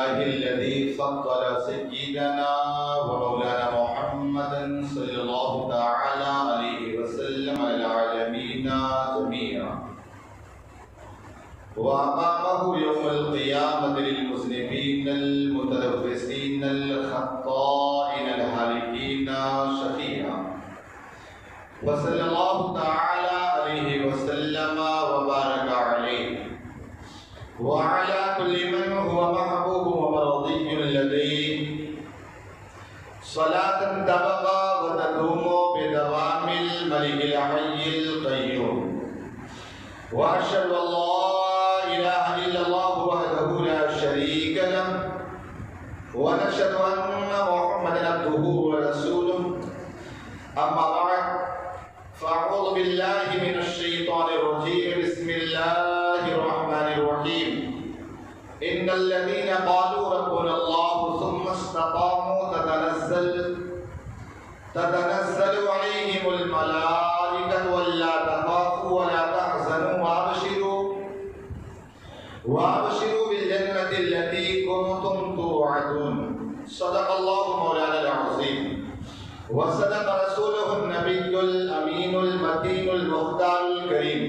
لله الذي فضل سيدنا ومولانا محمدا صلى الله تعالى عليه وسلم على العالمين جميعا وأقامه يوم القيامة للمذنبين المتلبسين الخطائين الهالكين شفيعا وصلى الله تعالى عليه وسلم وبارك عليه وعلى كل من هو محبوب ومرضي لديه صلاة تبقى وتدوم بدوام الملك الحي القيوم وأشهد أن لا إله إلا الله وحده لا شريك له ونشهد أن محمدا عبده ورسوله أما بعد فأعوذ بالله من الشيطان الرجيم بسم الله الرحمن الرحيم إن الذين قالوا ربنا الله ثم استقاموا تتنزل عليهم الملائكة ولا تخافوا ولا تحزنوا وابشروا بالجنة التي كنتم توعدون صدق الله مولانا العظيم وصدق رسوله النبي الأمين المتين المختار الكريم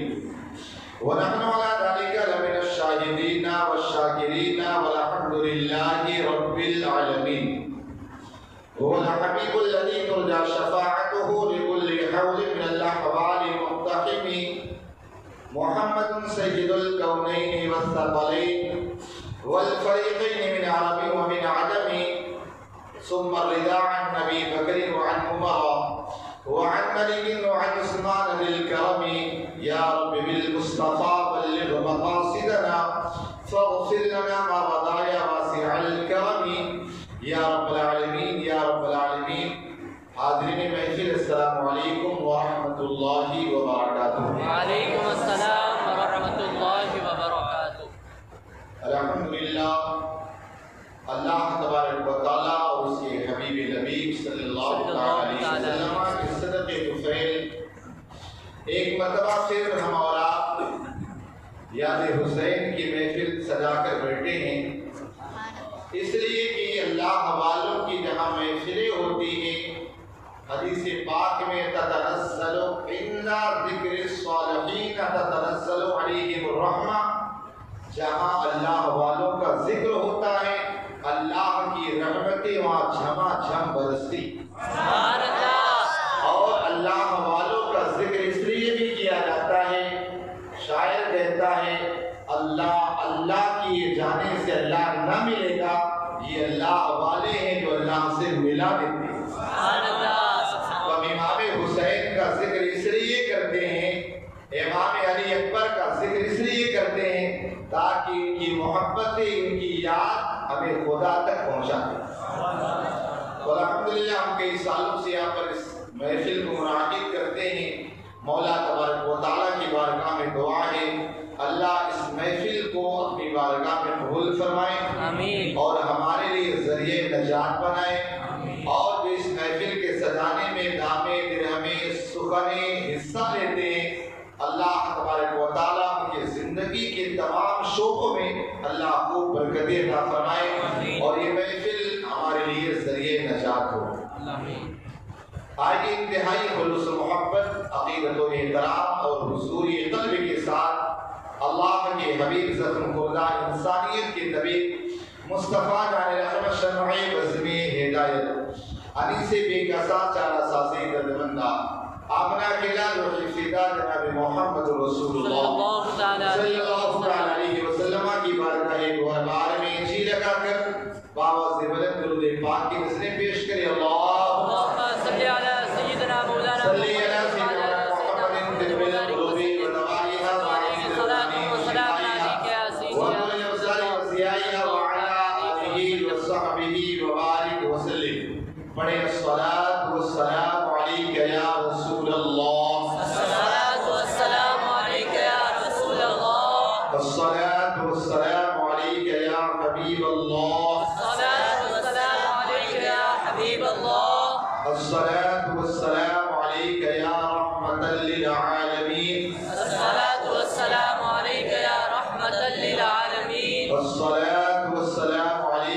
ونحن على ذلك لمن الشاهدين والشاكرين والحمد لله رب العالمين هو الحبيب الذي ترجى شفاعته لكل حول من الأحوال المقتحم محمد سيد الكونين والثقلين والفريقين من عرب ومن عجم ثم الرضا عن نبي بكر وعن عمر وعن ملك وعن عثمان ذي الكرم يا رب بالمصطفى بلغ مقاصدنا فاغفر لنا ما مضى يا واسع الكرم يا رب العالمين يا رب العالمين حاضرین محفل السلام علیکم ورحمۃ اللہ وبرکاتہ۔ وعلیکم السلام ورحمۃ اللہ وبرکاتہ۔ الحمدللہ اللہ تبارک و تعالیٰ اور اس کے حبیب نبی صلی اللہ علیہ وسلم کے صدقے طفیل ایک مرتبہ پھر ہم اور آپ یاد حسین کی محفل سجا کر بیٹھے ہیں، اس لیے کہ اللہ والوں کی جہاں محفلیں ہوتی ہیں حدیث پاک میں تتنزل عند ذکر الصالحین تتنزل علیہم الرحمہ، جہاں اللہ والوں کا ذکر ہوتا ہے اللہ کی رحمتیں وہاں جھما جھم برستی، اور اللہ والوں کا ذکر اس لیے بھی کیا جاتا ہے، شاعر کہتا ہے اللہ اللہ کی جانے سے اللہ نہ ملے گا، یہ اللہ والے ہیں جو اللہ سے ملا دیتے ہیں۔ امام حسین کا ذکر اس لیے کرتے ہیں، امام علی اکبر کا ذکر اس لیے کرتے ہیں تاکہ ان کی محبت ان کی یاد ہمیں خدا تک پہنچا دے۔ الحمدللہ ہم کئی سالوں سے یہاں پر اس محفل کو منعقد کرتے ہیں، مولا تبارک و تعالیٰ کی بارگاہ میں دعا ہے اللہ اس محفل کو اپنی بارگاہ میں قبول فرمائے اور ہمارے لیے ذریعہ نجات بنائے، اور جو اس محفل کے سجانے میں دامے درہمے سخنے حصہ لیتے ہیں اللہ تبارک و تعالیٰ ان کی زندگی کے تمام شعبوں میں اللہ خوب برکتیں عطا فرمائے اور یہ محفل ہمارے لیے ذریعہ نجات ہو۔ آج انتہائی خلوص محبت، عقیدت و احترام اور حضور قلب کے ساتھ اللہ کے حبیب زخم خوردہ انسانیت کے طبیب مصطفیٰ جان رحمت شمع بزمی ہدایت انیس بے کسا چارہ ساسی دردمندہ آمنہ کے لال و حفیدہ جناب محمد رسول اللہ صلی اللہ علیہ وسلم کی بارگاہ دوہر میں جی لگا کر باوز بلند درود پاک کی نظریں پیش کرے اللہم صلی علی سیدنا مولانا صلی علی سیدنا محمد دل قلوبی و دوائیہ وعلیہ الصلاة والسلام علیکہ یا سیدنا وعلی وسلم وزیائیہ وعلا آلہ وصحبہ وبارک وسلم۔ پڑھیں الصلاة والسلام علیکہ یا رسول اللہ، الصلاة والسلام علیکہ یا رسول اللہ، الصلاة والسلام علیکہ یا حبیب اللہ، الصلاة والسلام علیکہ یا حبیب اللہ، الصلاة والسلام علیکہ یا رحمة للعالمین، الصلاة والسلام علیکہ یا رحمة للعالمین، الصلاة والسلام علیکہ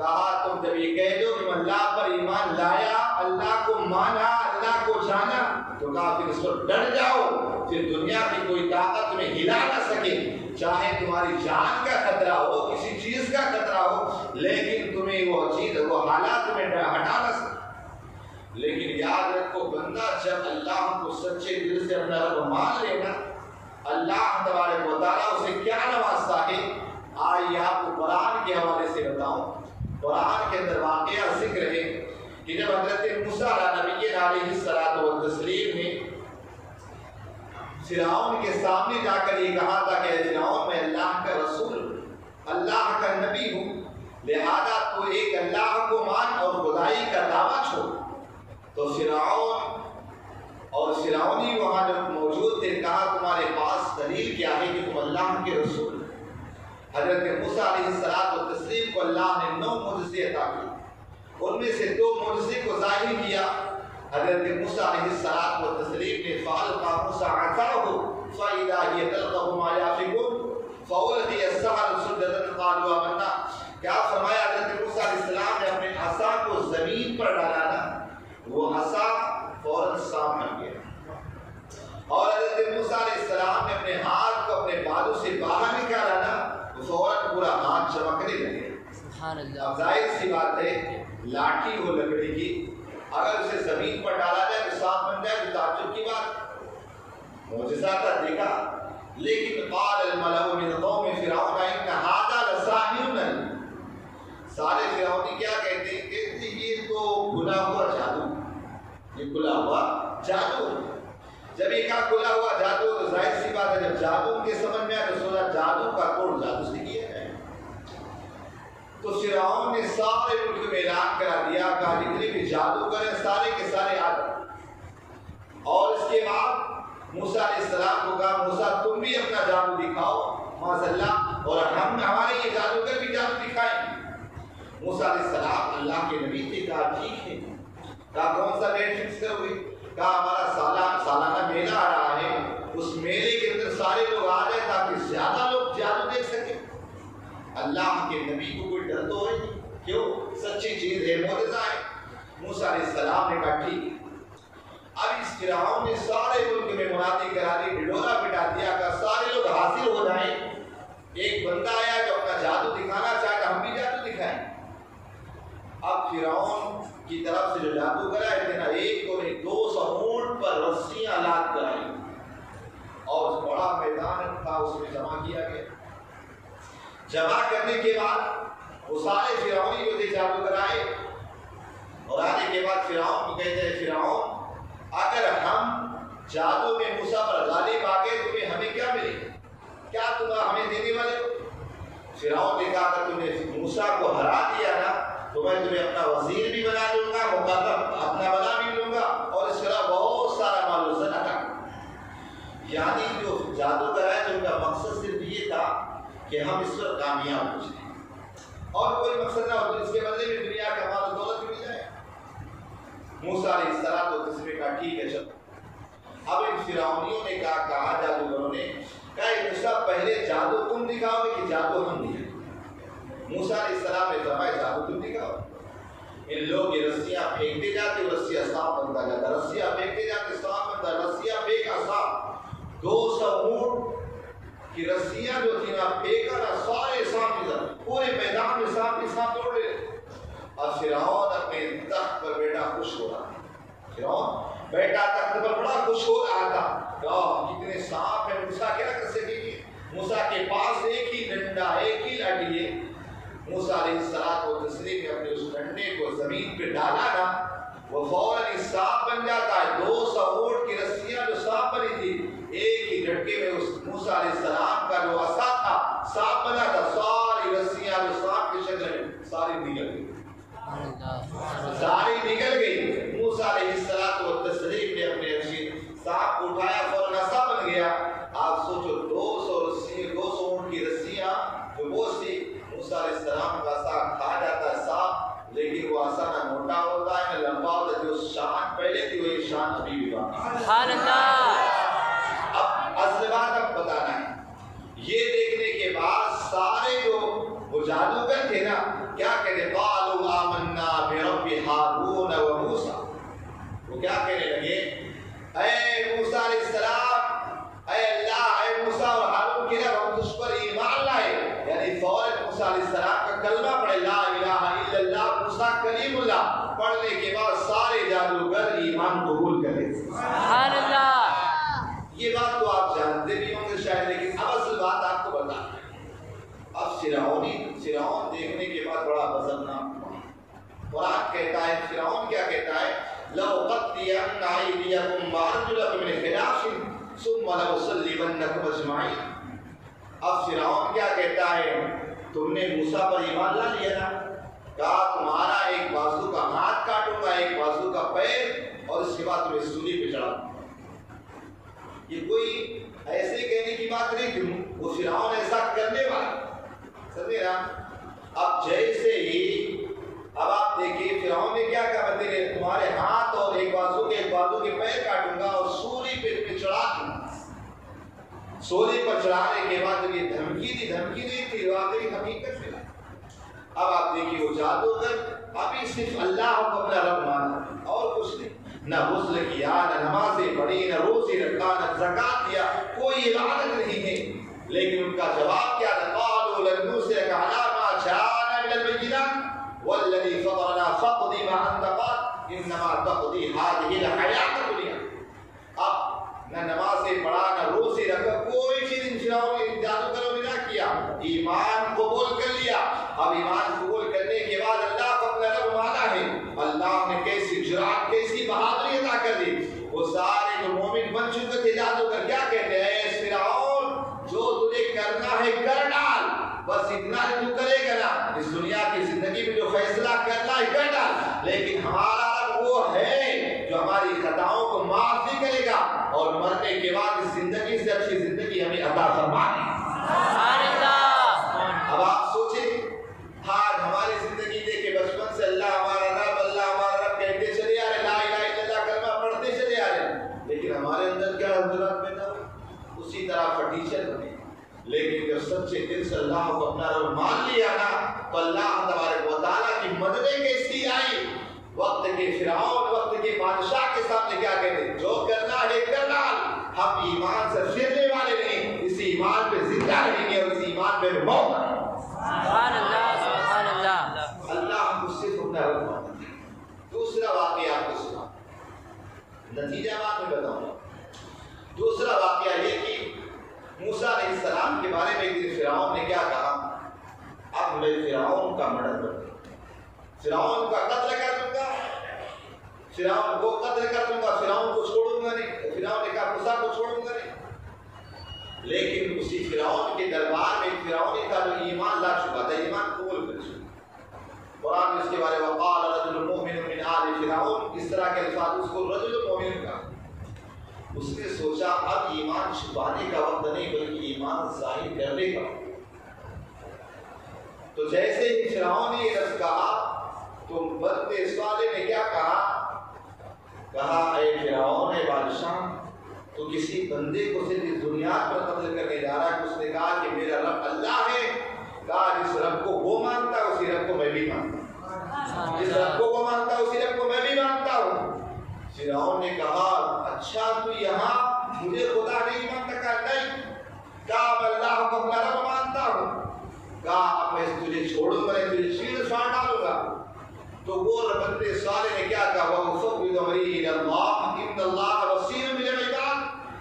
کہا تم جب یہ کہہ دو کہ اللہ پر ایمان لایا، اللہ کو مانا، اللہ کو جانا، تو کہا پھر اس پر ڈر جاؤ، پھر دنیا کی کوئی طاقت تمہیں ہلا نہ سکے، چاہے تمہاری جان کا خطرہ ہو، کسی چیز کا خطرہ ہو، لیکن تمہیں وہ چیز وہ حالات تمہیں ہٹا نہ سکے۔ لیکن یاد رکھو بندہ جب اللہ کو سچے دل سے اپنا رب مان لینا، اللہ تبارک و تعالیٰ اسے کیا نوازتا ہے۔ آئیے آپ کو قرآن کے حوالے سے بتاؤں۔ قرآن کے اندر واقعہ ذکر ہے کہ جب حضرت موسیٰ نبی علیہ الصلوۃ والتسلیم نے فرعون کے سامنے جا کر یہ کہا تھا کہ فرعون میں اللہ کا رسول ہوں، اللہ کا نبی ہوں، لہذا تو ایک اللہ کو مان اور خدائی کا دعویٰ چھوڑ۔ تو فرعون اور فرعونی وہاں جب موجود تھے کہا تمہارے پاس دلیل کیا ہے کہ تم اللہ کے رسول؟ حضرت موسیٰ علیہ الصلوۃ والتسلیم کو اللہ نے 9 معجزے عطا کیے، ان میں سے 2 معجزے کو ظاہر کیا۔ حضرت موسیٰ علیہ الصلوۃ والتسلیم نے فَأَلْقَىٰ مُوسَىٰ عَصَاهُ فَإِذَا هِيَ تَلْقَفُ مَا يَأْفِكُونَ فَأُلْقِيَ السَّحَرَةُ سُجَّدًا قَالُوا آمَنَّا۔ کیا فرمایا حضرت موسیٰ علیہ السلام نے اپنے عصا کو زمین پر ڈالا نا، وہ عصا فوراً سامنے گیا، اور حضرت موسیٰ علیہ السلام نے اپنے ہاتھ کو اپنے بالوں سے باہر نکالا نا، وہ فوراً پورا ہاتھ چمکنے لگے۔ سبحان اللہ۔ اب ظاہر سی بات ہے لاٹھی ہو لکڑی کی، اگر اسے زمین پر ڈالا جائے تو صاف بن جائے تو تعجب کی بات، معجزہ تھا دیکھا۔ لیکن قال الملأ من قوم فرعون ان هذا لساحر علیم، سارے فرعونی کیا کہتے ہیں کہ یہ تو کھلا ہوا جادو، یہ کھلا ہوا جادو۔ جب یہ کہا کھلا ہوا جادو تو ظاہر سی بات ہے جب جادو کے سمجھ میں آیا تو سوچا جادو کا توڑ جادو سے کیا ہے۔ تو فرعون نے سارے ملک میں اعلان کرا دیا کہ جتنے بھی جادوگر ہیں سارے کے سارے آ جائیں، اور اس کے بعد موسیٰ علیہ السلام کو کہا موسیٰ تم بھی اپنا جادو دکھاؤ معاذ اللہ، اور ہم ہمارے یہ جادوگر بھی جادو دکھائیں۔ موسیٰ علیہ السلام اللہ کے نبی تھے، کہا ٹھیک ہے، کہا کون سا ڈیٹ فکس کرو گے؟ کہا ہمارا سالانہ میلہ آ رہا ہے، اس میلے کے اندر سارے لوگ آ جائیں تاکہ زیادہ لوگ جادو دیکھ سکیں۔ اللہ کے نبی کو کوئی ڈر تو ہے نہیں، کیوں؟ سچی چیز ہے، معجزہ ہے۔ موسیٰ علیہ السلام نے کہا ٹھیک۔ اب اس فرعون نے سارے ملک میں منادی کرا دی، ڈھڈورا پٹا دیا کہ سارے لوگ حاضر ہو جائیں۔ ایک بندہ آیا جو اپنا جادو دکھانا چاہتا، ہم بھی جادو دکھائیں۔ اب فرعون کی طرف سے جو جادو کرائے تھے نا، ایک کو نہیں 200 اونٹ پر رسیاں لاد کرائی، اور بڑا میدان تھا اس میں جمع کیا گیا۔ جمع کرنے کے بعد وہ سارے فرعونی جو تھے جادو کرائے، اور آنے کے بعد فرعون کو کہتے ہیں فرعون اگر ہم جادو میں موسیٰ پر غالب آ گئے تو ہمیں کیا ملے گا؟ کیا تم ہمیں دینے والے ہو؟ فرعون نے کہا کہ تم نے موسیٰ کو ہرا دیا نا تو میں تمہیں اپنا وزیر بھی بنا لوں گا، مقرب اپنا بنا بھی لوں گا، اور اس طرح بہت سارا مال و زر عطا۔ یعنی جو جادو کرائے تو ان کا مقصد صرف یہ تھا کہ ہم اس پر کامیاب ہو جائیں، اور کوئی مقصد نہ ہو، تو اس کے بدلے میں دنیا کا مال و دولت مل جائے۔ موسیٰ علیہ السلام کو تسلیم کہا ٹھیک ہے چلو۔ اب ان فرعونیوں نے کہا جادوگروں نے کہا موسیٰ پہلے جادو تم دکھاؤ گے کہ جادو ہم دکھائیں؟ موسیٰ علیہ السلام نے فرمایا جادو تم دکھاؤ۔ ان لوگ یہ رسیاں پھینکتے جاتے، رسیاں صاف بنتا جاتا، رسیاں پھینکتے جاتے صاف بنتا، رسیاں پھینکا صاف۔ 200 اونٹ کی رسیاں جو تھی نا پھینکا نا، سارے صاف نظر پورے میدان میں صاف کے صاف توڑ رہے۔ اور فرعون اپنے تخت پر بیٹا خوش ہو رہا تھا، فرعون بیٹا تخت پر بڑا خوش ہو رہا تھا، کتنے صاف ہیں، موسیٰ کیا کر سکے گی؟ موسیٰ کے پاس ایک ہی ڈنڈا، ایک ہی لاٹھی ہے۔ موسیٰ علیہ الصلوۃ والتسلیم نے اپنے اس ڈنڈے کو زمین پہ ڈالا نا، وہ فوراً صاف بن جاتا ہے۔ 200 اونٹ کی رسیاں جو صاف بنی تھی، ایک ہی جھٹکے میں اس موسیٰ علیہ السلام کا جو عصا تھا صاف بنا تھا، ساری رسیاں جو صاف کی شکل میں ساری نکل گئی، ساری نکل گئی۔ موسیٰ علیہ الصلوۃ والتسلیم نے اپنے سانپ کو اٹھایا، فوراً عصا بن گیا۔ آپ سوچو 200 اونٹ کی رسیاں جو وہ سی، موسیٰ علیہ السلام کا عصا کھا جاتا ہے صاف، لیکن وہ عصا نہ موٹا ہوتا ہے نہ لمبا ہوتا ہے، جو شان پہلے تھی وہی شان ابھی بھی باقی۔ سبحان اللہ۔ اب اصل بات اب بتانا ہے، یہ دیکھنے کے بعد سارے جو وہ جادوگر تھے نا کیا کہتے ہیں؟ وہ کیا کہنے لگے؟ اے موسیٰ علیہ السلام، اے اللہ، اے موسیٰ اور ہارون کی رب، ہم تجھ پر ایمان لائے. یعنی فوراً موسیٰ علیہ السلام کا کلمہ پڑھے، لا الہ الا اللہ موسیٰ کلیم اللہ، پڑھنے کے بعد سارے جادوگر ایمان قبول کر لیتے. سبحان اللہ. یہ بات تو آپ جانتے بھی ہوں گے شاید، لیکن اب اصل بات آپ کو بتا. اب فرعون دیکھنے کے بعد بڑا غضبناک ہوا. قرآن کہتا ہے، فرعون کیا کہتا ہے؟ لَأُقَطِّعَنَّ أَيْدِيَكُمْ وَأَرْجُلَكُم مِّنْ خِلَافٍ ثُمَّ لَأُصَلِّبَنَّكُمْ أَجْمَعِينَ. اب فرعون کیا کہتا ہے؟ تم نے موسیٰ پر ایمان لا لیا نا، کہا تمہارا ایک بازو کا ہاتھ کاٹوں گا، ایک بازو کا پیر، اور اس کے بعد تمہیں سولی پہ چڑھا دوں گا. یہ کوئی ایسے کہنے کی بات نہیں، کیوں وہ فرعون ایسا کرنے والا. سمجھے نا؟ اب جیسے ہی اب آپ دیکھیے فرعون نے کیا کہا؟ تمہارے ہاتھ اور ایک بازو کے پیر کاٹوں گا اور سولی پہ چڑھا دوں گا. سولی پر چڑھانے کے بعد جب یہ دھمکی نہیں تھی، واقعی حقیقت میں. اب آپ دیکھیے وہ جادوگر ابھی صرف اللہ کو اپنا رب مانا اور کچھ نہیں، نہ غسل کیا، نہ نمازیں پڑھی، نہ روزے رکھا، نہ زکات دیا، کوئی عبادت نہیں ہے. لیکن ان کا جواب کیا تھا؟ قالوا لن نرسلك على ما جاءنا من البينات والذي فطرنا فاقض ما انت قاض انما تقضي هذه الحياة الدنيا. اب نہ نمازیں پڑھا، نہ روزے رکھا، کوئی چیز ان جادوگروں نے نہ کیا. ایمان قبول کر لیا. اب ایمان قبول کرنے کے بعد اللہ کو اپنا رب مانا ہے. اللہ نے کیسی جرأت، کیسی بہادری عطا کر دی. وہ سارے جو مومن بن چکے تھے جادوگر کیا کہتے ہیں؟ اے فرعون، جو تجھے کرنا ہے کر ڈال، بس اتنا ہی تو کرے گا نا. اس دنیا کی زندگی میں جو فیصلہ کرنا ہے کر ڈال، لیکن ہمارا رب وہ ہے جو ہماری خطاؤں کو معاف بھی کرے گا اور مرنے کے بعد اس زندگی سے اچھی زندگی ہمیں عطا فرمائے. سبحان اللہ. اب آپ سوچیں، آج ہماری زندگی دیکھے، بچپن سے اللہ ہمارا رب کہتے چلے آ رہے، لا الہ الا اللہ کلمہ پڑھتے چلے آ رہے، لیکن ہمارے اندر کیا حضرات پیدا ہوئے؟ اسی طرح فرنیچر بنے. لیکن جب سچے دل سے اللہ کو اپنا رب مان لیا نا، تو اللہ تبارک و تعالیٰ کی مددیں کیسی آئی. وقت کے فرعون، وقت کے بادشاہ کے سامنے کیا کہتے؟ جو کرنا ہے کر ڈال، ہم ایمان سے پھرنے والے نہیں، اس ایمان پہ زندہ رہیں گے اور اس ایمان پہ موت. سبحان اللہ. سبحان اللہ. اللہ ہم کو صرف اپنا رب مانتا ہے. دوسرا واقعہ آپ کو سنا، نتیجہ بعد میں بتاؤں گا. دوسرا واقعہ یہ کہ موسیٰ علیہ السلام کے بارے میں ایک دن فرعون نے کیا کہا؟ اب میں فرعون کا مرڈر کر دوں، فرعون کا قتل کر دوں گا، فرعون کو قتل کر دوں گا، فرعون کو چھوڑوں گا نہیں. فرعون نے کہا موسیٰ کو چھوڑوں گا نہیں. لیکن اسی فرعون کے دربار میں ایک فرعون تھا جو ایمان لا چکا تھا، ایمان قبول کر چکا. قرآن میں اس کے بارے میں وقال رجل مؤمن من آل فرعون، اس طرح کے الفاظ اس کو رجل مؤمن کہا. اس نے سوچا اب ایمان چھپانے کا وقت نہیں بلکہ ایمان ظاہر کرنے کا. تو جیسے ہی فرعون نے یہ لفظ کہا تو بندے صالح نے کیا کہا اے فرعون، اے بادشاہ، تو کسی بندے کو صرف اس دنیا پر قتل کرنے جا رہا ہے. اس نے کہا کہ میرا رب اللہ ہے. کہا جس رب کو وہ مانتا ہے اسی رب کو میں بھی مانتا ہوں، جس رب کو وہ مانتا ہے اسی رب کو میں بھی مانتا ہوں. فرعون نے کہا اچھا تو یہاں مجھے خدا نہیں مانتا؟ کہا نہیں. کہا میں اللہ کو اپنا رب مانتا ہوں. کہا اب میں تجھے چھوڑوں گا، تجھے چیز پھاڑ ڈالوں گا. تو وہ بندے صالح نے کیا کہا؟ وَأُفَوِّضُ أَمْرِي إِلَى اللَّهِ إِنَّ اللَّهَ بَصِيرٌ بِالْعِبَادِ.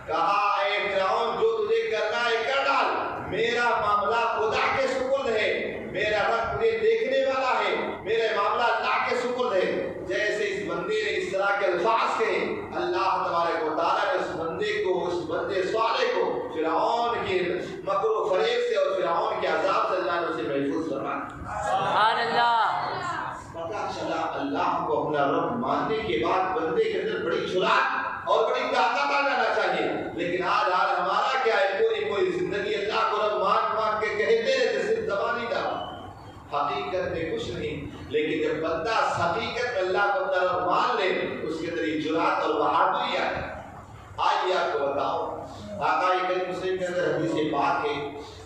کہا اے فرعون جو تجھے کرنا ہے کر ڈال، میرا معاملہ خدا کے سپرد ہے، میرا رب تجھے دیکھنے والا ہے، میرا معاملہ اللہ کے سپرد ہے. جیسے اس بندے نے اس طرح کے الفاظ کہے، اللہ تبارک و تعالیٰ نے اس بندے کو، اس بندے صالح کو فرعون کے مکر و فریب سے اور فرعون کے عذاب سے اللہ نے اسے محفوظ فرمایا. سبحان اللہ. پتہ چلا اللہ کو اپنا رب ماننے کے بعد بندے کے اندر بڑی جرأت اور بڑی طاقت آ جانا چاہیے. لیکن آج ہمارا کیا ہے؟ کوئی زندگی اللہ کو رب مان کے کہتے رہتے، صرف زبانی دعویٰ، حقیقت میں کچھ نہیں. لیکن جب بندہ حقیقت میں اللہ کو اپنا رب مان لے، اس کے اندر جرأت اور بہادری آئے. آئیے آپ کو بتاؤ، آقا کریم مسلم کے اندر حدیث پاک ہے،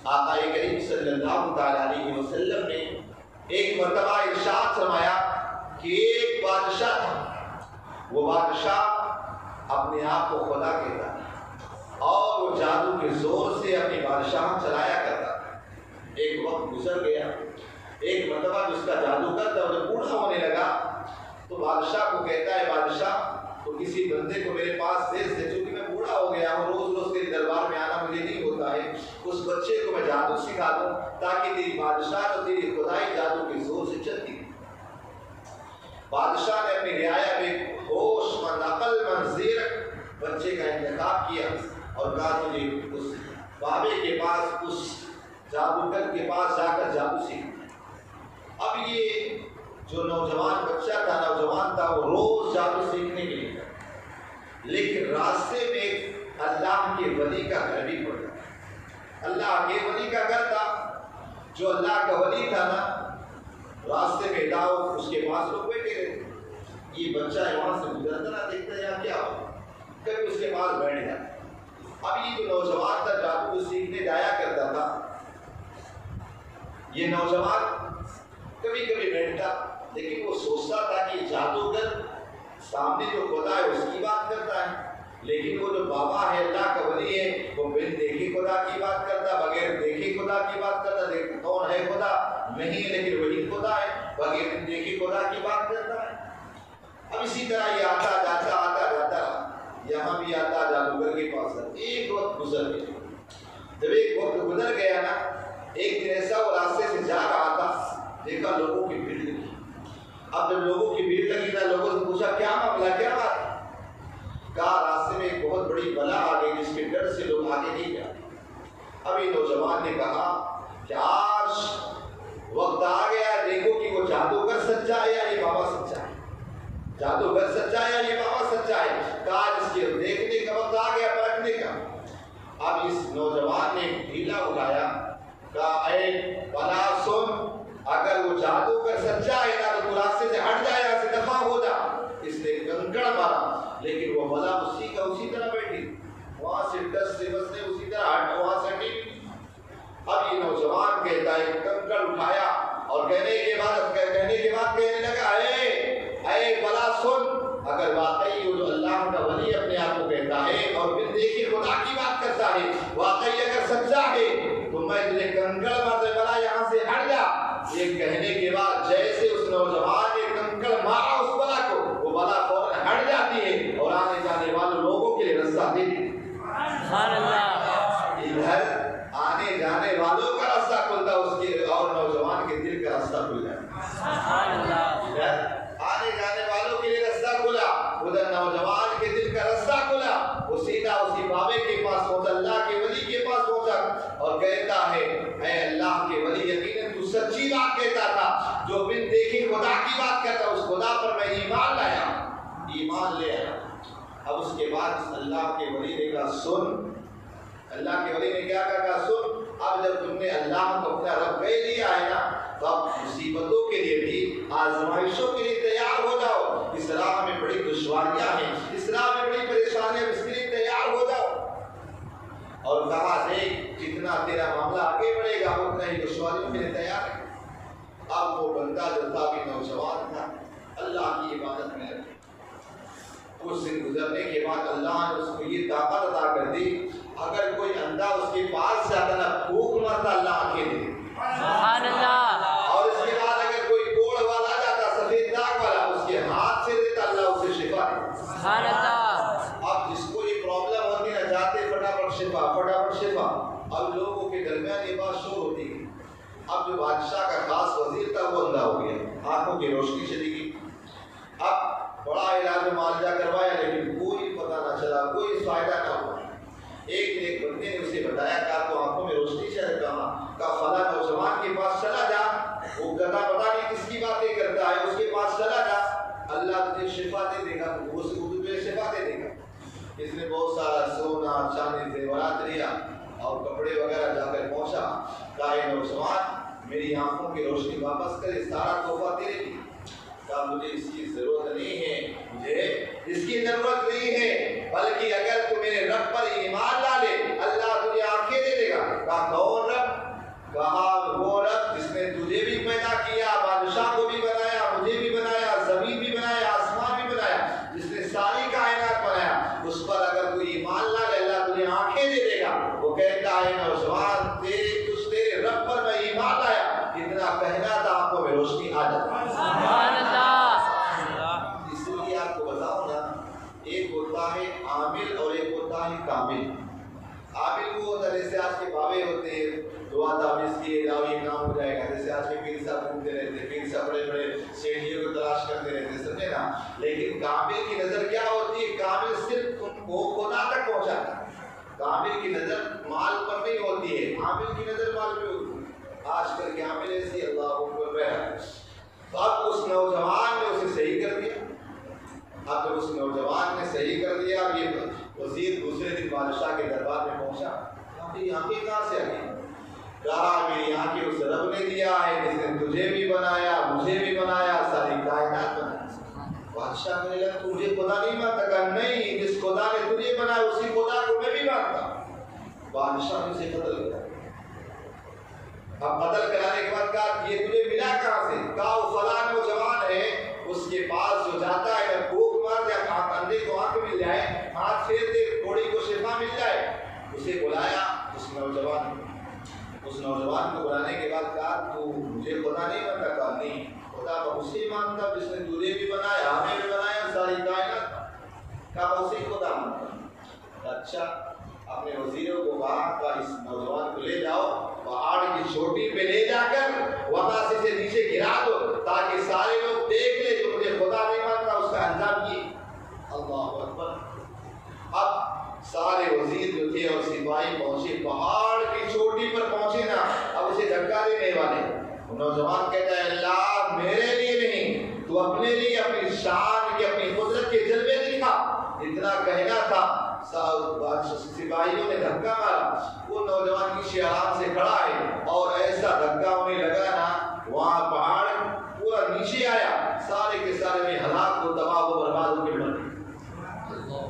آقا کریم صلی اللہ تعالیٰ علیہ وسلم نے ایک مرتبہ ارشاد فرمایا کہ ایک بادشاہ تھا، وہ بادشاہ اپنے آپ کو خدا کہتا تھا اور وہ جادو کے زور سے اپنی بادشاہ چلایا کرتا تھا۔ ایک وقت گزر گیا، ایک مرتبہ جس کا جادوگر تھا وہ بوڑھا ہونے لگا تو بادشاہ کو کہتا ہے بادشاہ تو کسی بندے کو میرے پاس بھیج دے، چونکہ میں بوڑھا ہو گیا ہوں، روز روز تیرے دربار میں آنا مجھے نہیں ہوتا ہے، اس بچے کو میں جادو سکھا دوں تاکہ تیری بادشاہ اور تیری خدائی جادو کے زور سے چلتی۔ بادشاہ نے اپنی رعایا میں ہوش مند عقل مند زیرک بچے کا انتخاب کیا اور کہا تجھے اس بابے کے پاس، اس جادوگر کے پاس جا کر جادو سیکھنا۔ اب یہ جو نوجوان بچہ تھا، نوجوان تھا، وہ روز جادو سیکھنے کے لیے گیا، لیکن راستے میں اللہ کے ولی کا گھر بھی پڑ گیا۔ اللہ کے ولی کا گھر تھا، جو اللہ کا ولی تھا نا، راستے میں داؤ اس کے پاس لوگ بیٹھے رہتے، یہ بچہ ہے وہاں سے گزرتا نہ دیکھتا یا کیا ہو، کبھی اس کے پاس بیٹھ گیا۔ اب یہ جو نوجوان تھا جادو سیکھنے جایا کرتا تھا، یہ نوجوان کبھی کبھی بیٹھتا، لیکن وہ سوچتا تھا کہ جادوگر سامنے جو خدا ہے اس کی بات کرتا ہے، لیکن وہ جو بابا ہے اللہ کا ولی ہے وہ بن دیکھے خدا کی بات کرتا، بغیر دیکھے خدا کی بات کرتا۔ دیکھ کون ہے خدا؟ نہیں ہے، لیکن وہی خدا ہے، بغیر دیکھے خدا کی بات کرتا ہے۔ اب اسی طرح یہ آتا جاتا آتا جاتا، یہاں بھی آتا جادوگر کے پاس۔ ایک وقت گزر گیا، جب ایک وقت گزر گیا نا، ایک دن ایسا وہ راستے سے جا رہا تھا، دیکھا لوگوں کی بھیڑ لگی۔ اب جب لوگوں کی بھیڑ لگی نا، لوگوں سے پوچھا کیا معاملہ، کیا بات ہے؟ کہا راستے میں ایک بہت بڑی بلا آ گئی جس کے ڈر سے لوگ آگے نہیں جاتے۔ ابھی نوجوان نے کہا کہ آج وقت آ گیا، دیکھو کہ وہ جادوگر سچا ہے یا یہ بابا سچا ہے، جادوگر سچا ہے یا یہ بابا سچا ہے۔ کہا اس کے دیکھنے کا وقت آ گیا، پرکھنے کا۔ اب اس نوجوان نے ڈھیلا اٹھایا، کہا اے بلا سن، اگر وہ جادوگر سچا ہے نا تو راستے سے ہٹ جائے، یہاں سے دفع ہو جا۔ اس نے کنکڑ مارا، لیکن وہ بلا اسی کا اسی طرح بیٹھی، وہاں سے دس سے بس نے اسی طرح ہٹ، وہاں سے ہٹی۔ اب یہ نوجوان کہتا ہے کنکڑ اٹھایا اور کہنے کے بعد کہنے لگا اے بلا سن، اگر واقعی وہ جو اللہ کا ولی اپنے آپ کو کہتا ہے اور بن دیکھے خدا کی بات کرتا ہے، واقعی اگر سچا ہے تو میں تجھے کنکڑ مار دے، بلا یہاں سے ہٹ جا۔ یہ کہنے کے بعد جیسے اس نوجوان نے کنکڑ مارا اس بلا کو، وہ بلا فوراً ہٹ جاتی ہے اور آنے جانے والے لوگوں کے لیے رستہ دے دیتی۔ سبحان اللہ، ادھر آنے جانے والوں کا راستہ کھلتا، اس کے اور نوجوان کے دل کا راستہ کھل جاتا۔ سبحان اللہ، ادھر آنے جانے والوں کے لیے راستہ کھلا، ادھر نوجوان کے دل کا راستہ کھلا، وہ سیدھا اسی بابے کے پاس پہنچا، اللہ کے ولی کے پاس پہنچا اور کہتا ہے اے اللہ کے ولی، یقیناً تو سچی بات کہتا تھا، جو بن دیکھے خدا کی بات کرتا، اس خدا پر میں ایمان لایا، ایمان لے آیا۔ اب اس کے بعد اللہ کے ولی نے کہا سن، اللہ کے ولی نے کیا کہا سن، اب جب تم نے اللہ کو اپنا رب کہہ لیا ہے نا، تو اب مصیبتوں کے لیے بھی، آزمائشوں کے لیے تیار ہو جاؤ۔ اس راہ میں بڑی دشواریاں ہیں، اس راہ میں بڑی پریشانیاں، اس کے لیے تیار ہو جاؤ۔ اور کہا دیکھ جتنا تیرا معاملہ آگے بڑھے گا اتنا ہی دشواریوں کے لیے تیار ہے۔ اب وہ بندہ جو تھا بھی نوجوان تھا، اللہ کی عبادت میں لگا۔ کچھ دن گزرنے کے بعد اللہ نے اس کو یہ طاقت عطا کر دی، اگر کوئی اندھا اس کے پاس سے آتا نا، پھونک مارتا، اللہ آنکھیں دے دیتی۔ سبحان اللہ، اور اس کے بعد اگر کوئی کوڑ والا آ جاتا، سفید داغ والا، اس کے ہاتھ سے دیتا، اللہ اسے شفا دیتا۔ سبحان اللہ، اب جس کو یہ پرابلم ہوتی ہے نا، جاتے فٹافٹ شفا، فٹافٹ شفا۔ اب لوگوں کے درمیان یہ بات شروع ہوتی ہے۔ اب جو بادشاہ کا خاص وزیر تھا وہ اندھا ہو گیا، آنکھوں کی روشنی چلی گئی۔ اب بڑا علاج و معالجہ کروایا، لیکن کوئی پتہ نہ چلا، کوئی فائدہ نہ ہوا۔ ایک بندے نے اسے بتایا کہ آپ کو آنکھوں میں روشنی چل کہا فلاں نوجوان کے پاس چلا جا، وہ گدھا پتہ نہیں کس کی باتیں کرتا ہے، اس کے پاس چلا جا، اللہ تجھے شفا دے دے گا، وہ تجھے شفا دے دے گا۔ اس نے بہت سارا سونا چاندی زیورات لیا اور کپڑے وغیرہ جا کر پہنچا، کہا اے نوجوان میری آنکھوں کی روشنی واپس کرے، سارا تحفہ تیرے لیے۔ کہا مجھے اس کی ضرورت نہیں ہے، مجھے اس کی ضرورت نہیں ہے، بلکہ اگر تو میرے رب پر ایمان لا لے اللہ تجھے آنکھیں دے دے گا۔ کہا کون رب؟ کہا وہ رب جس نے تجھے بھی پیدا کیا، بادشاہ کو بھی بنایا، مجھے بھی بنایا، زمین بھی بنایا، آسمان بھی بنایا، جس نے اس پر اگر کوئی ایمان لا لے اللہ تجھے آنکھیں دے دے گا. وہ کہتا ہے نوجوان تیرے رب پر میں ایمان لایا, اتنا کہنا تھا آنکھوں میں روشنی آ جاتی. سبحان اللہ. اس لیے آپ کو بتاؤں نا, ایک ہوتا ہے عامل اور ایک ہوتا ہے کامل. عامل وہ ہوتا ہے جیسے آج کے بابے ہوتے ہیں, دعا تعویذ کیے جاؤ یہ کام ہو جائے گا. جیسے آج کے پیر صاحب گھومتے رہتے, پیر صاحب بڑے بڑے سیڑھیوں کو تلاش کرتے رہتے, سمجھے نا. لیکن کامل کی نظر کیا ہوتی ہے؟ کامل صرف ان کو خدا تک پہنچاتا ہے. کامل کی نظر مال پر نہیں ہوتی ہے, عامل کی نظر مال پہ ہوتی ہے. آج کل کے عامل ایسی اللہ اکبر رہا. تو اب اس نوجوان نے اسے صحیح کر دیا. اب جب اس نوجوان نے صحیح کر دیا, اب یہ وزیر دوسرے دن بادشاہ کے دربار میں پہنچا. یہ آنکھیں کہاں سے آئی؟ کہا میری آنکھیں اس رب نے دیا ہے جس نے تجھے بھی بنایا, مجھے بھی بنایا, ساری کائنات بنائی. بادشاہ نے کہا تجھے خدا نہیں مانتا؟ کہا نہیں, جس خدا نے تجھے بنایا اسی خدا کو میں بھی مانتا. بادشاہ نے اسے قتل کیا. اب قتل کرانے کے بعد کہا یہ تجھے ملا کہاں سے؟ کہا وہ فلاں نوجوان ہے, اس کے پاس جو جاتا ہے اگر بھوک مار جائے, اندھے کو آنکھ مل جائے, ہاتھ پھیر دے, کوڑی کو شفا مل جائے. اسے بلایا اس نوجوان کو بلانے کے بعد کہا تو مجھے خدا نہیں مانتا؟ کہا نہیں, خدا میں اسی مانتا جس نے تجھے بھی بنایا, ہمیں بھی بنایا, ساری کائنات. کہا اسی خدا مانتا. اچھا, اپنے وزیروں کو کہا اس نوجوان کو لے جاؤ, پہاڑ کی چوٹی پہ لے جا کر وہاں سے نیچے گرا دو تاکہ سارے لوگ دیکھ لیں جو مجھے خدا نہیں مانتا اس کا انجام یہ. اللہ اکبر. اب سارے وزیر جو تھے اور سپاہی پہنچے, پہاڑ کی چوٹی پر پہنچے نا, اب اسے دھکا دینے والے. نوجوان کہتا ہے اللہ میرے لیے نہیں, تو اپنے لیے اپنی شان کی, اپنی قدرت کے جلوے دکھا. اتنا کہنا تھا, سپاہیوں نے دھکا مارا. وہ نوجوان نیچے آرام سے کھڑا ہے اور ایسا دھکا انہیں لگا نا, وہاں پہاڑ پورا نیچے آیا, سارے کے سارے میں ہلاک ہو, تباہ ہو, برباد ہو کے مر گئے.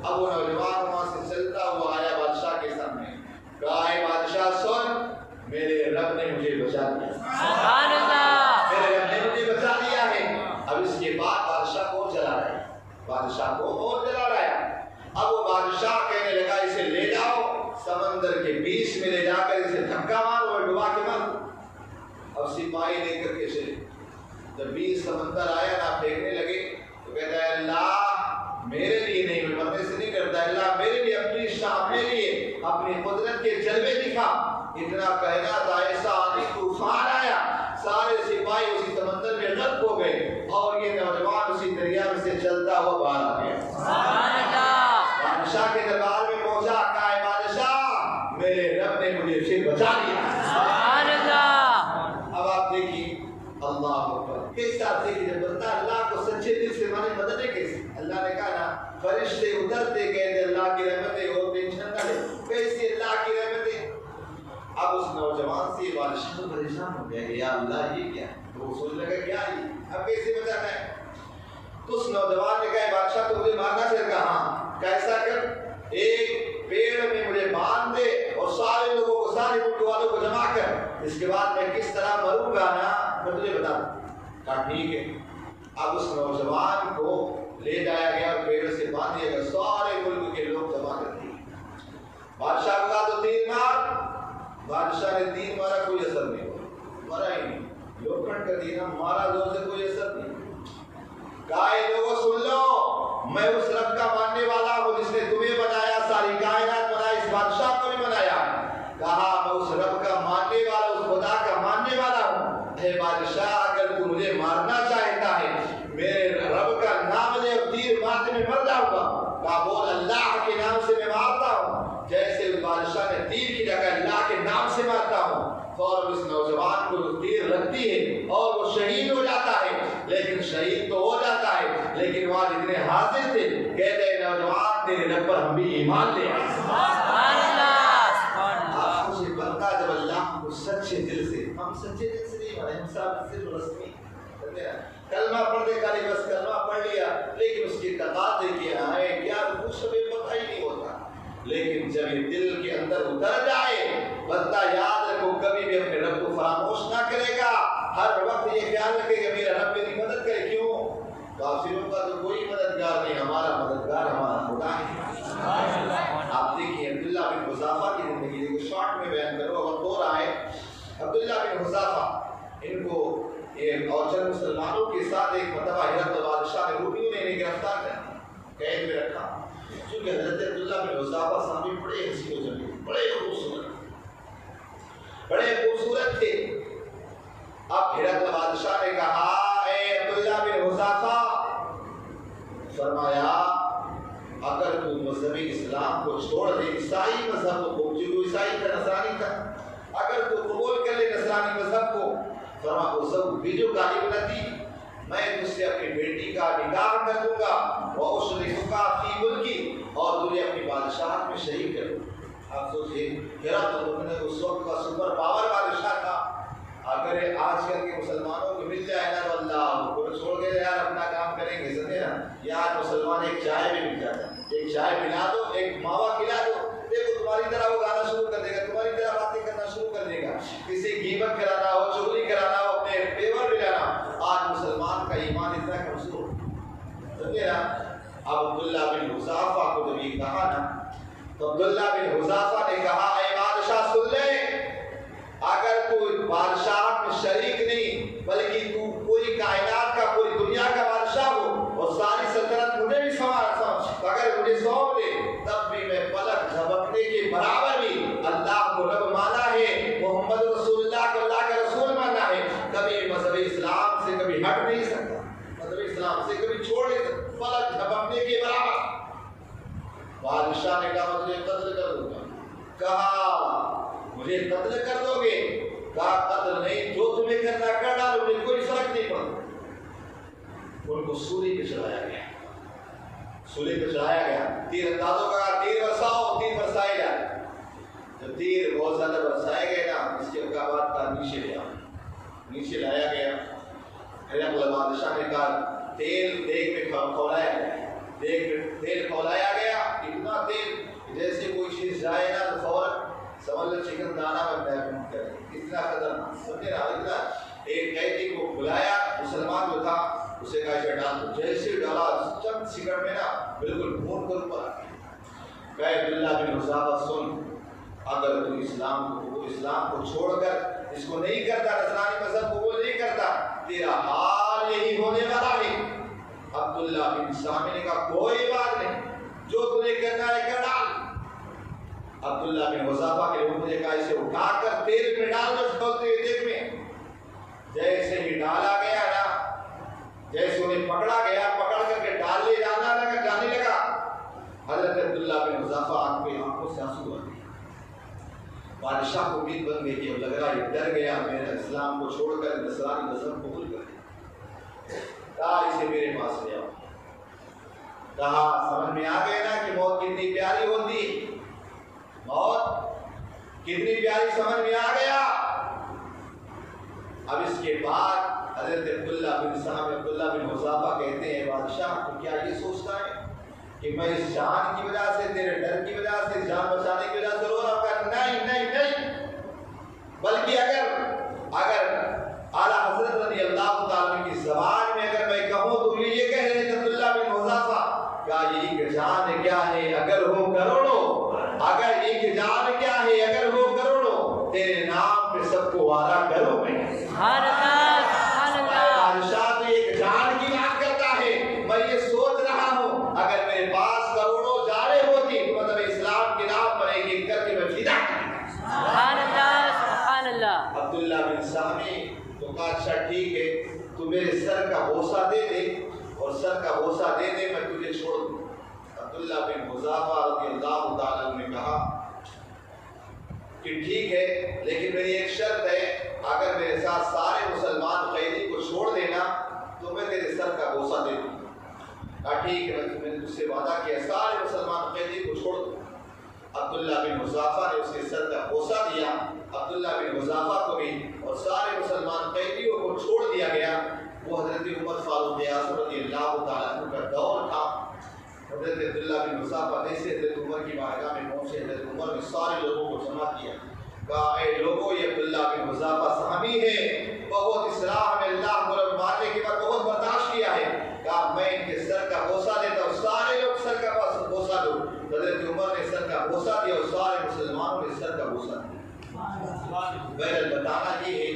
اب وہ نوجوان وہاں سے چلتا ہوا آیا بادشاہ کے سامنے. کہا ہے بادشاہ سن, میرے رب نے مجھے بچا دیا. سبحان اللہ. میرے رب نے مجھے بچا دیا ہے. اب اس کے بعد بادشاہ کو جلا رہا ہے, بادشاہ کو اور جلا رہا ہے. اب وہ بادشاہ کہنے لگا اسے لے جاؤ سمندر کے بیچ میں, لے جا کر اسے دھکا مارو اور ڈبا کے مارو. اب سپاہی لے کر کے چلے. جب بیچ سمندر آیا نا, پھینکنے لگے تو کہتا ہے اللہ میرے لیے نہیں, میں مرنے سے نہیں کرتا, اللہ میرے لیے اپنی شان, اپنے لیے اپنی قدرت کے جلوے دکھا. اتنا کہنا تھا, ایسا آندھی طوفان آیا, سارے سپاہی اسی سمندر میں غرق ہو گئے اور یہ نوجوان اسی دریا میں سے چلتا ہوا باہر آ گیا. سبحان اللہ. بادشاہ کے دربار میں پہنچا, کہا ہے بادشاہ میرے رب نے مجھے پھر بچا دیا. سبحان اللہ. اب آپ دیکھیے اللہ اکبر کس طرح سے کہ جب بندہ اللہ کو سچے دل سے مانے, مدد ہے کیسے. اللہ نے کہا نا فرشتے اترتے کہتے اللہ کی رحمتیں اور ٹینشن نہ لے, کیسی اللہ کی رحمتیں. اب اس نوجوان سے بادشاہ تو پریشان ہو گیا کہ یا اللہ یہ کیا ہے, وہ سوچ لگا کیا یہ اب کیسے بچانا ہے. تو اس نوجوان نے کہا بادشاہ تو مجھے مارنا چاہیے. کہا ہاں, کیسا کر, ایک پیڑ میں مجھے باندھ دے اور سارے لوگوں کو, سارے ملک والوں کو جمع کر, اس کے بعد میں کس طرح مروں گا نا میں تجھے بتا دوں. کہا ٹھیک ہے. اب اس نوجوان کو لے جایا گیا اور پیڑ سے باندھ دیا گیا, سارے ملک کے لوگ جمع کر دیے. بادشاہ کو کہا تو تیر مار. بادشاہ نے تیر مارا, کوئی اثر نہیں ہوا, مرا ہی نہیں. لوکھنڈ کا دینا مارا زور سے, کوئی اثر نہیں. کہا لوگوں سن لو, میں اس رب کا ماننے والا ہوں جس نے تمہیں بنایا, ساری کائنات بنائی, اس بادشاہ کو بھی بنایا. کہا میں اس رب کا ماننے والا, اس خدا کا ماننے والا ہوں. اے بادشاہ اگر تو مجھے مارنا چاہتا ہے, میرے رب کا نام لے اور تیر مارنے میں مر جاؤں گا. کہا بول اللہ کے نام سے میں مارتا ہوں. جیسے اس بادشاہ نے تیر کی جگہ اللہ کے نام سے مارتا ہوں, فوراً اس نوجوان کو تیر لگتی ہے اور وہ شہید ہو جاتا ہے. لیکن شہید تو ہو جاتا ہے, لیکن وہاں جتنے حاضر تھے کہتے ہیں نوجوان تیرے رب پر ہم بھی ایمان لے آئے. سبحان اللہ. آپ کو یہ بندہ جب اللہ کو سچے دل سے, ہم سچے دل سے نہیں مانے, ہم صرف رسمی کلمہ پڑھ دے کاری بس کلمہ پڑھ لیا, لیکن اس کی تقاضے کیا ہے کیا کچھ بھی پتہ ہی نہیں ہوتا. لیکن جب یہ دل کے اندر اتر جائے, بندہ یاد رکھو کبھی بھی اپنے رب کو فراموش نہ کرے گا. ہر وقت یہ خیال رکھے گا میرا رب میری مدد کرے. کیوں؟ کافروں کا تو کوئی مددگار نہیں, ہمارا مددگار ہمارا خدا ہے. چونکہ حضرت عبداللہ بن حذافہ صحابی بڑے حسین و جمیل، بڑے خوبصورت تھے۔ اب ہرقل بادشاہ نے کہا اے عبداللہ بن حذافہ، فرمایا اگر تو مذہب اسلام کو چھوڑ دے، عیسائی مذہب کو، جو عیسائی کا نصرانی تھا، اگر تو قبول کر لے نصرانی مذہب کو، فرما اسب بھی جو غالب نہ تھی، میں تجھ سے اپنی بیٹی کا نکاح کر دوں گا، وَأُشْرِكُكَ فِي مُلْكِي، اور تجھے اپنی بادشاہت میں شریک کر دوں گا۔ آپ سوچئے ہرقل اس وقت کا سپر پاور بادشاہ تھا، اگر آج کل کے مسلمانوں کو مل جائے نا تو اللہ کو چھوڑ کے یار اپنا کام کریں گے، سمجھے نا، یار مسلمان ایک چائے بھی مل جاتا ہے، ایک چائے پلا دو، ایک ماوا کھلا دو، دیکھو تمہاری طرح وہ گانا شروع کر دے گا، تمہاری طرح باتیں کرنا شروع کر دے گا، کسی غیبت کرانا ہو، چغلی کرانا ہو، اپنے فیور ملانا۔ آج مسلمان کا ایمان اتنا کمزور، سمجھے نا۔ اب عبداللہ بن حذافہ کو جب یہ کہا نا تو عبداللہ بن حذافہ نے کہا اے بادشاہ سن لے، اگر تو بادشاہت میں شریک نہیں بلکہ تو پوری کائنات کا، پوری دنیا کا بادشاہ ہو اور ساری سلطنت مجھے بھی اگر مجھے سونپ دے، تب بھی میں پلک جھپکنے کے برابر بھی اللہ کو رب مانا ہے، محمد رسول اللہ کو اللہ کا رسول مانا ہے، کبھی مذہب اسلام سے کبھی ہٹ نہیں سکتا، مذہب اسلام سے کبھی چھوڑ نہیں سکتا، پلک جھپکنے کے برابر۔ بادشاہ نے کہا مجھے قتل کر دوں گا، کہا مجھے قتل کر دو گے، کہا قتل نہیں، جو تمہیں کرنا کر ڈالو، مجھے کوئی فرق نہیں پڑتا۔ ان کو سولی پہ چڑھایا گیا، سولی پہ چڑھایا گیا، تیر اندازوں کا تیر برساؤ، تیر برسائے جائے، جب تیر بہت زیادہ برسائے گئے نا، اس کے بعد کا نیچے لایا گیا۔ ہرقل بادشاہ نے کہا تیل دیگ میں کھولایا گیا، دیگ میں تیل کھولایا گیا، اتنا تیل جیسے کوئی چیز جائے نا تو فوراً سمجھ لو چکن دانا بن جائے، اتنا خطرناک، سمجھے نا، اتنا۔ ایک قیدی کو بلایا، مسلمان جو تھا، اسے کہا اسے ڈال دو، جیسے ڈالا چند سیکنڈ میں نا بالکل بھون کر اوپر آ گیا۔ کہا عبداللہ بن حذافہ سن، اگر تو اسلام کو چھوڑ کر اس کو نہیں کرتا، نصرانی مذہب کو وہ نہیں کرتا، تیرا حال یہی ہونے والا ہے۔ عبداللہ بن سامع نے کہا کوئی بات نہیں، جو تمہیں کرنا ہے کر ڈال۔ عبداللہ بن حذافہ کے لوگوں نے کہا اسے اٹھا کر تیل میں ڈال دو، کھولتے ہوئے دیکھ میں، جیسے ہی ڈالا گیا نا، جیسے انہیں پکڑا گیا، پکڑ کر کے جانے لگا، حضرت عبداللہ بن حذافہ آنکھوں سے آنسو آ گئے۔ بادشاہ کو امید بن گئی کہ اب لگ رہا ہے ڈر گیا، میرے اسلام کو چھوڑ کر نصرانی مذہب قبول کر لیا۔ کہا اسے میرے پاس لے آؤ، کہا سمجھ میں آ گئے نا کہ موت کتنی پیاری ہوتی، موت کتنی پیاری سمجھ میں آ گیا۔ اب اس کے بعد حضرت عبداللہ بن حذافہ کہتے ہیں بادشاہ تو کیا یہ سوچتا ہے کہ میں اس جان کی وجہ سے، تیرے ڈر کی وجہ سے، جان بچانے کی وجہ سے رو رہا ہوں؟ نہیں، بلکہ اگر اعلیٰ حضرت رضی اللہ تعالیٰ کی زبان میں اگر میں کہوں تو یہ کہہ رہے ہیں عبداللہ بن حذافہ، کیا یہ کہ جان کیا ہے اگر ہو کروڑوں، اگر ایک جان کیا ہے اگر ہو کروڑوں، تیرے نام پہ سب کو وعدہ کروں میں۔ سبحان اللہ، سبحان اللہ۔ بادشاہ تو ایک جان کی بات کرتا ہے، میں یہ سوچ رہا ہوں اگر میرے پاس کروڑوں جانیں ہوتی تو مطلب اسلام کے نام پر ایک ایک کر کے میں فدا کرتا۔ سبحان اللہ، سبحان اللہ۔ عبداللہ بن سامع تو کہا اچھا ٹھیک ہے، تو میرے سر کا بوسہ دے دے، اور سر کا بوسہ دے دے میں تجھے چھوڑ دوں۔ عبداللہ بن حذافہ رضی اللہ تعالیٰ نے کہا کہ ٹھیک ہے، لیکن میری ایک شرط ہے، اگر میرے ساتھ سارے مسلمان قیدی کو چھوڑ دینا تو میں تیرے سر کا بوسہ دے دوں۔ کہا ٹھیک ہے، میں نے تجھ سے وعدہ کیا سارے مسلمان قیدی کو چھوڑ دوں۔ عبداللہ بن حذافہ نے اس کے سر کا بوسہ دیا، عبداللہ بن حذافہ کو بھی اور سارے مسلمان قیدیوں کو چھوڑ دیا گیا۔ وہ حضرت عمر فاروق اعظم رضی اللہ تعالیٰ عنہ کا دور تھا۔ حضرت عبداللہ بن حذافہ جیسے حضرت عمر کی بارگاہ میں پہنچے، حضرت عمر نے سارے لوگوں کو جمع کیا، کہا اے لوگوں یہ عبداللہ بن حذافہ صحابی ہے، بہت اس راہ میں اللہ کو ماننے کے بعد بہت برداشت کیا ہے، کہا میں ان کے سر کا بوسہ دیتا ہوں، سارے لوگ سر کا بوسہ دو۔ حضرت عمر نے سر کا بوسہ دیا اور سارے مسلمانوں نے سر کا بوسہ دیا۔ بہرحال بتانا یہ ہے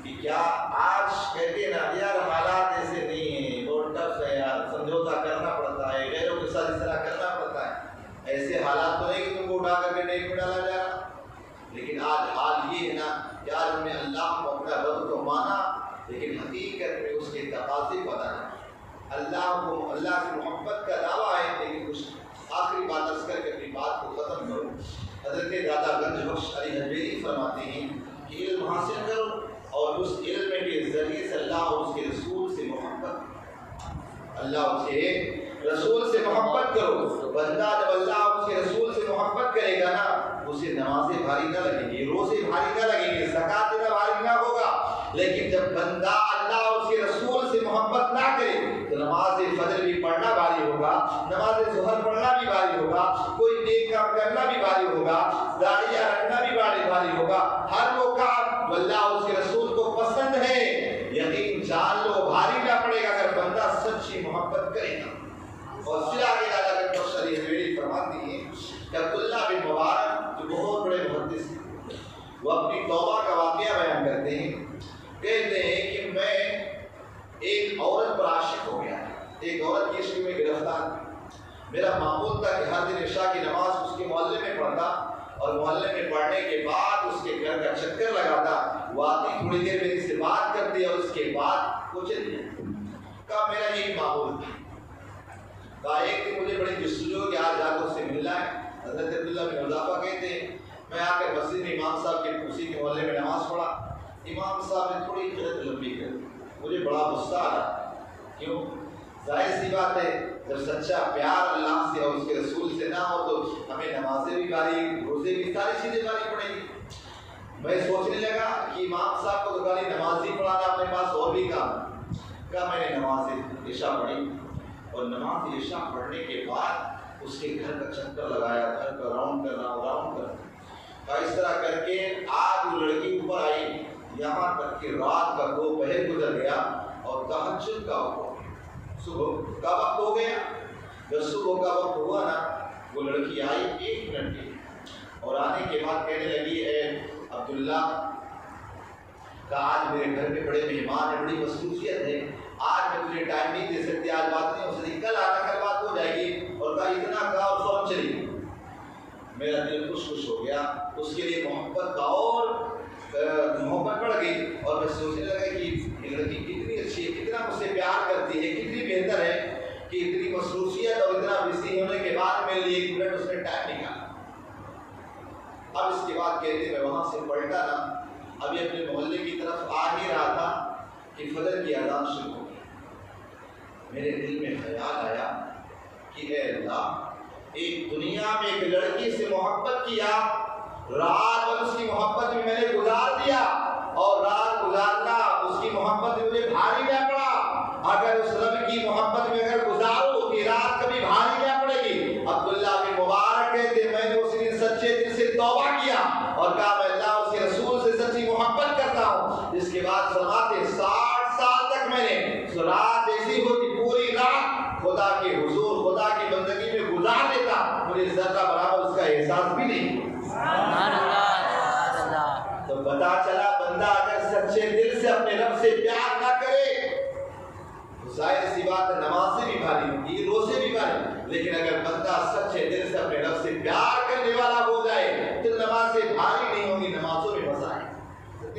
کہ کیا آج کہتے ہیں نا یار حالات ایسے نہیں ہیں، بہت ٹف ہے یار، سمجھوتا کرنا پڑتا ہے، غیروں کے ساتھ اس طرح کرنا پڑتا لو بندہ جب اللہ اور اس کے رسول سے محبت کرے گا نا اسے نمازیں بھاری نہ لگیں گی، روزے بھاری نہ لگیں گے، زکات دینا بھاری نہ ہوگا۔ لیکن جب بندہ اللہ اور اس کے رسول سے محبت نہ کرے تو نماز فجر بھی پڑھنا بھاری ہوگا، نماز ظہر پڑھنا بھی بھاری ہوگا، کوئی نیک کام کرنا بھی بھاری ہوگا، داڑیاں رکھنا بھی بھاری ہوگا۔ ہر وہ کام جو اللہ اور اس کے رسول کو پسند ہے یقین جان لو بھاری نہ پڑے گا اگر بندہ سچی محبت کرے گا۔ اور پھر آگے جا کر تفسیر حویری فرماتی ہیں کہ عبداللہ بن مبارک جو بہت بڑے محدث ہیں وہ اپنی توبہ کا واقعہ بیان کرتے ہیں، کہتے ہیں کہ میں ایک عورت پر عاشق ہو گیا، ایک عورت کی عشق میں گرفتار تھی۔ میرا معمول تھا کہ ہر دن عشاء کی نماز اس کے محلے میں پڑھتا اور محلے میں پڑھنے کے بعد اس کے گھر کا چکر لگاتا، وہ آتی تھوڑی دیر میری سے بات کرتی اور اس کے بعد وہ چلی جاتی۔ کہا میرا یہی معمول تھا۔ کہا ایک دن مجھے بڑی جستجو کہ آج جا کر اس سے ملنا ہے۔ حضرت عبداللہ بن حذافہ کہتے ہیں میں آ کر مسجد میں امام صاحب کے کرسی کے محلے میں نماز پڑھا، امام صاحب نے تھوڑی قرت لمبی کر دی، مجھے بڑا غصہ آ رہا۔ کیوں؟ ظاہر سی بات ہے جب سچا پیار اللہ سے اور اس کے رسول سے نہ ہو تو ہمیں نمازیں بھی بھاری، روزے بھی، ساری چیزیں بھاری پڑیں گی۔ میں سوچنے لگا کہ امام صاحب کو تو خالی نماز ہی پڑھانا، اپنے پاس اور بھی کام۔ کہا میں نے نماز عشاء پڑھی اور نماز عشاء پڑھنے کے بعد اس کے گھر کا چکر لگایا، گھر کا راؤنڈ کرنا۔ اس طرح کر کے آج وہ لڑکی اوپر آئی، یہاں تک کہ رات کا 2 پہر گزر گیا اور تہجد کا وقت ہو گیا، صبح کا وقت ہو گیا۔ جب صبح کا وقت ہوا نا وہ لڑکی آئی 1 منٹ کی اور آنے کے بعد کہنے لگی اے عبداللہ کہ آج میرے گھر میں بڑے مہمان ہیں، بڑی مصروفیت ہے، آج میں تجھے ٹائم نہیں دے سکتی، آج بات نہیں ہو سکتی، کل آنا، کل بات ہو جائے گی۔ اور کہا اتنا کہا اور فوراً چلی گئی۔ میرا دل خوش ہو گیا، اس کے لیے محبت کا اور محبت بڑھ گئی اور میں سوچنے لگا کہ یہ لڑکی کتنی اچھی ہے، کتنا مجھ سے پیار کرتی ہے، کتنی بہتر ہے کہ اتنی مصروفیت اور اتنا بزی ہونے کے بعد میرے لیے 1 منٹ اس نے ٹائم نکالا۔ اب اس کے بعد کہتے میں وہاں سے پلٹا نا، ابھی اپنے محلے کی طرف آ ہی رہا تھا کہ فجر کی اذان شروع ہو گئی۔ میرے دل میں خیال آیا کہ اے اللہ، ایک دنیا میں ایک لڑکی سے محبت کیا، رات بھر اس کی محبت میں نے گزار دیا اور رات گزارنا اس کی محبت میں مجھے بھاری نہ پڑا۔ اگر اس رب کی محبت میں اگر گزارو کہ رات کبھی بھاری نہ پڑے گی۔ عبداللہ بن مبارک کہتے میں نے اس دن سچے دل سے توبہ کیا اور کہا میں اللہ اس کے رسول سے سچی محبت کرتا ہوں۔ اس کے بعد فرماتے 60 سال تک میں نے رات ایسی ہوتی پوری رات خدا کے حضور، خدا کی بندگی میں گزار دیتا، مجھے ذرہ برابر اس کا احساس بھی نہیں۔ سبحان اللہ، سبحان اللہ۔ تو پتا چلا بندہ اگر سچے دل سے اپنے رب سے پیار نہ کرے تو ظاہر سی بات ہے نمازیں بھی بھاری ہوگی، روزے بھی بھاری، لیکن اگر بندہ سچے دل سے اپنے رب سے پیار کرنے والا ہو جائے تو نمازیں بھاری نہیں ہوگی، نمازوں میں مزہ آئے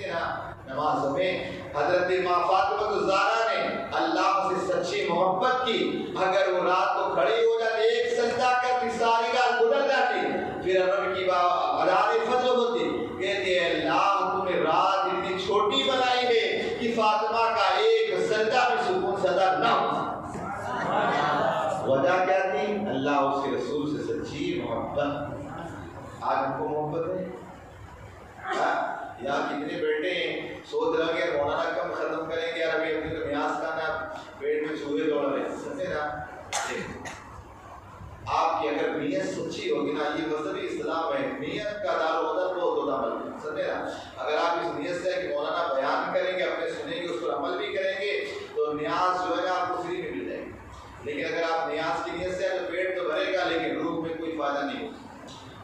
نا۔ نمازوں میں حضرت ماں فاطمہ الزہرا نے اللہ سے سچی محبت کی، اگر وہ رات کو کھڑی ہو جاتی، ایک سجدہ کرتی، ساری رات گزر جاتی، پھر رب کی اذان فجر ہوتی، کہتے ہیں اللہ تو نے رات اتنی چھوٹی بنائی ہے کہ فاطمہ کا ایک سجدہ بھی سکون سدا نہ ہو۔ وجہ کیا تھی؟ اللہ اس کے رسول سے سچی محبت۔ آج ہم کو محبت ہے؟ یہاں کتنے بیٹے ہیں سوچ رہے ہیں مولانا کم ختم کریں گے، یار ابھی ہم نے تو نیاز کا نا پیٹ میں چوہے دوڑ رہے ہیں، سمجھے نا۔ آپ کی اگر نیت سچی ہوگی نا، یہ مذہبی اسلام ہے، نیت کا دار و مدار بہت ہوتا عمل، سمجھے نا۔ اگر آپ اس نیت سے کہ مولانا بیان کریں گے، اپنے سنیں گے، اس پر عمل بھی کریں گے تو نیاز جو ہے نا آپ کو فری میں مل جائے گی۔ لیکن اگر آپ نیاز کی نیت سے تو پیٹ تو بھرے گا لیکن روح میں کوئی فائدہ نہیں ہوگا۔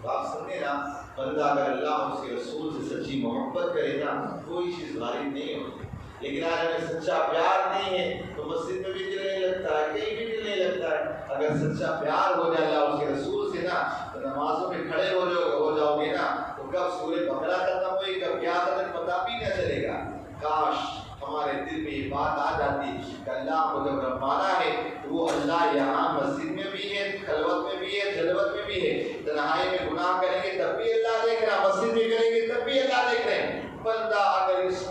تو آپ سمجھے نا، بندہ اگر اللہ اور اس کے رسول سے سچی محبت کرے نا کوئی چیز غالب نہیں ہوتی۔ لیکن آج ہمیں سچا پیار نہیں ہے تو مسجد میں بھی دل نہیں لگتا ہے، کہیں بھی دل نہیں لگتا ہے۔ اگر سچا پیار ہو جائے اللہ اور اس کے رسول سے نا تو نمازوں میں کھڑے ہو جاؤ گے نا تو کب سورہ بقرہ ختم ہوئی کب کیا ختم پتہ بھی نہ چلے گا۔ کاش ہمارے دل میں یہ بات آ جاتی کہ اللہ کو جب ربانا ہے تو وہ اللہ یہاں مسجد میں بھی ہے، خلوت میں بھی ہے، جلوت میں بھی ہے۔ تنہائی میں گناہ کریں گے تب بھی اللہ دیکھ رہا، مسجد میں کریں گے تب بھی اللہ دیکھ رہے ہیں۔ بندہ اگر اس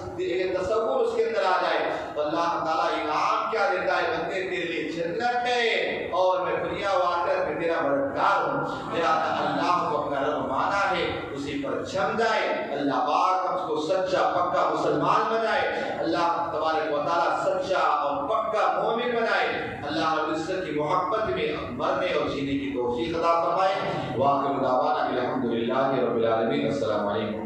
تصور اس کے اندر آ جائے تو اللہ تعالیٰ انعام کیا دیتا ہے، بندے تیرے لیے جنت ہے اور میں دنیا و آخرت میں تیرا جم جائے، اللہ پاک ہم کو سچا پکا مسلمان بنائے، اللہ تبارک و تعالیٰ سچا اور پکا مومن بنائے، اللہ رب العزت کی محبت میں مرنے اور جینے کی توفیق عطا فرمائے۔ واخر دعوانا الحمد للہ رب العالمین۔ السلام علیکم۔